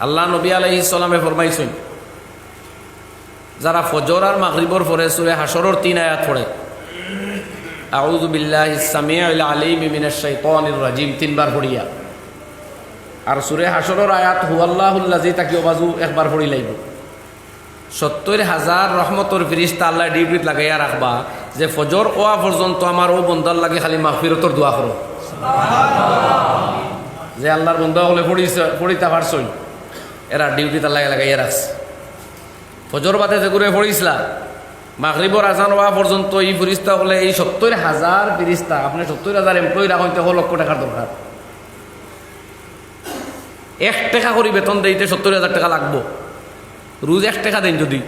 আল্লাহ নবী আলাইহিস সালামে ফরমাইছেন, যারা ফজর আর মাগরিবর পরে সূরা হাশরের 3 আয়াত পড়ে, আউযু বিল্লাহিস সামিউল আলিম মিনাশ শাইতানির রাজিম 3 বার পড়িয়া, আর সূরা হাশরের আয়াত হুয়াল্লাহুল্লাযী তাকিও বাজু একবার পড়ি লাইব, 70,000 রহমতর ফেরেশতা আল্লাহ ডিউটিত লাগাইয়া রাখবা যে ফজর ওয়া পর্যন্ত আমার ও বন্দার লাগে খালি মাগফিরতর দোয়া করো। যে আল্লাহর বন্দা হলে পড়িতে পারছই, এরা ডিউটিতে আল্লাহ লাগাইয়া রাখছে। ফজর বাদে যে করে পড়িছিলা, মাগরিবর আজান হওয়া পর্যন্ত এই ফেরেশতা হলে এই 70,000 ফেরেশতা, আপনি 70,000 এমপ্লয়ি রাখতে 1 লক্ষ টাকার দরকার। 1 টাকা করে বেতন দিতে 70,000 টাকা লাগবো। রোজ 1 টাকা দেন, যদি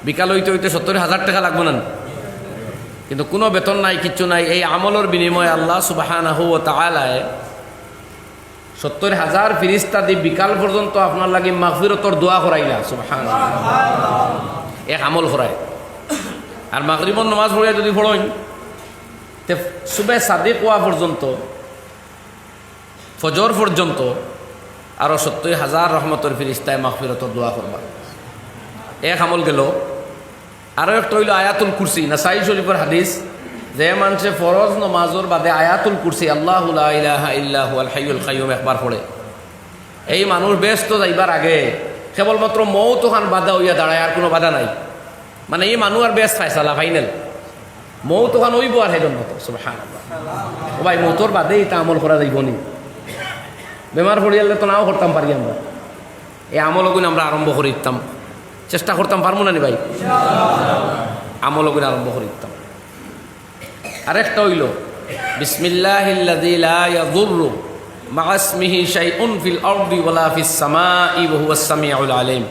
বিকাল হইতে হইতে 70,000 টাকা লাগবো না, কিন্তু কোনো বেতন নাই, কিচ্ছু নাই। এই আমলের বিনিময়ে আল্লাহ সুবহানাহু ওয়া তাআলা 70,000 ফেরেশতা দি বিকাল পর্যন্ত আপনার লাগি মাগফিরতর দোয়া করাইলা। সুবহানাল্লাহ, এক আমল করায়। আর মাগরিবর নামাজ পড়িয়া যদি পড়েন তে সুবে সাদিক হওয়া পর্যন্ত, ফজর পর্যন্ত আরও 70,000 রহমতের ফেরেশতায় মাগফিরতর দোয়া করবা। এক আমল গেল। আরও একটা হইল আয়াতুল কুরসি, নাসাই শরীফের হাদিস, যে মানুষে ফরজ নমাজর বাদে আয়াতুল কুরসি আল্লাহু লা ইলাহা ইল্লা হুয়াল হাইয়ুল কাইয়্যুম একবার পড়ে, এই মানুষ ব্যস্ত যাইবার আগে কেবলমাত্র মৌত খান বাধা হইয়া দাঁড়ায়, আর কোনো বাধা নাই। মানে এই মানুষ আর ব্যস্ত ফাইসালা ফাইনাল মৌত খান হইব আর হেজন মতো। সুবহানাল্লাহ, ও ভাই মৌতর বাদে এটা আমল করা যাইব নি? বেমার পড়িয়ালে তো নাও করতাম পারি আমরা, এই আমলগুলো আমরা আরম্ভ করে দিতাম, চেষ্টা করতাম, পারবো না নি ভাই? আমলগুলো আরম্ভ করে দিতাম। আরেকটা হইল বিসমিল্লাহিল্লাযী লা ইয়াযুররু মা'a ইসমিহি শাইউন ফিল আরদি ওয়ালা ফিস সামাই ওয়া হুয়াস সামিউল আলিম।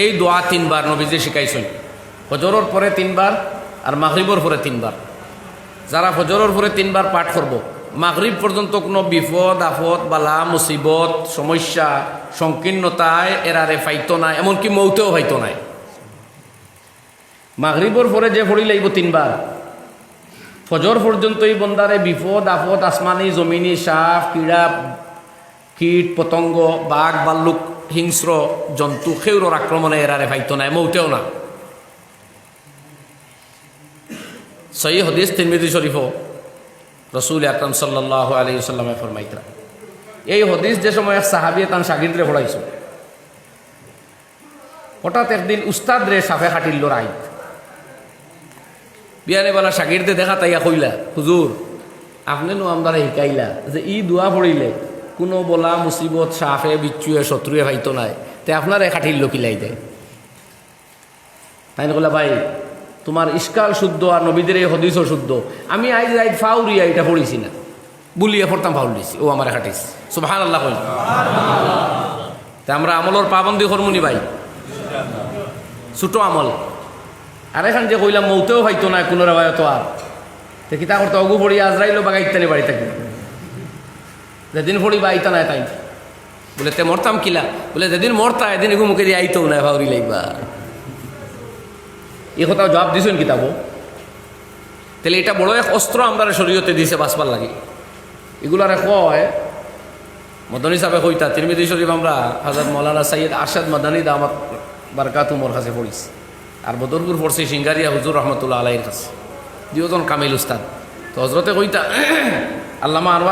এই দোয়া 3 বার নবীজি শিখাইছেন, ফজরের পরে 3 বার আর মাগরিবের পরে 3 বার। যারা ফজরের পরে 3 বার পাঠ করব, মাগরিব পর্যন্ত কোনো বিপদ আপদ বালা মুসিবত সমস্যা সংকীর্ণতায় এরারে ফাইতো না, এমনকি মৌতেও ফাইতো নাই। মাগরিবর পরে যে পড়ি লাইব 3 বার, ফজর পর্যন্ত এই বন্দারে বিপদ আপদ আসমানি জমিনি সাপ কীড়া কীট পতঙ্গ বাঘ ভাল্লুক হিংস্র জন্তু খেউরর আক্রমণে এরারে ফাইতো নাই, মৌতেও না। সহি হাদিস তিরমিজি শরীফ, রসুল আকরাম সাল্লাল্লাহু আলাইহি ওয়াসাল্লামে ফরমাইতরা। এই হাদিস যে সময় এক সাহাবী তান শাগির্দরে পড়াইছো, হঠাৎ একদিন উস্তাদ রে সাফে খাটিল রাইত, বিয়ানেবালা শাগির্দে দেখা তাইয়া কইলা, হুজুর আপনি নো আমরা শিকাইলা যে ই দোয়া পড়িলে কোনো বলা মুসিবত সাফে বিচ্ছুয়ে শত্রুয়ে ভাইতো নাই, তে আপনারে খাটিল কিলাই দেয়। তাই কইলা, ভাই তোমার ইস্কাল শুদ্ধ আর নবীদের এই হদিসও শুদ্ধ, আমি আইজ রাইত ফাউরিয়া এটা পড়িছি না, বুলিয়া পড়তাম ফাউল দিছি, ও আমার খাটিস। সুবহানাল্লাহ কইল। তা আমরা আমলের পাবন্দি করমুনি ভাই, ছোট আমল। আর এখান যে কইলাম মৌতেও হয়তো না কোনো রেবায়ত, আর তে কিতা করতে অগু পড়ি আজরাইলো বাগাইতে নি বাড়ি থাকি, যেদিন পড়ি বা আইতা নাই তাই বলে তে মরতাম কিলা, বলে যেদিন মরতা এদিন এগু মুখে দিয়ে আইতেও না ফাউরি লাইবা। এই কথাও জবাব দিছেন কিতাবো। তাহলে এটা বড় এক অস্ত্র আমরা শরীয়তে দিয়েছে বাঁচবার লাগে। এগুলার কয় মদনী সাহেব কইতা, তিরমিজি শরীফ আমরা হযরত মাওলানা সৈয়দ আরশাদ মাদানী দামাত বারকাতুহুর কাছে পড়িছি, আর বদরপুর পড়ছি সিঙ্গারিয়া হুজুর রহমতুল্লাহ আলাইহির কাছে, দুজন কামিল উস্তাদ। তো হজরতে কইতা আল্লামা আনোয়ার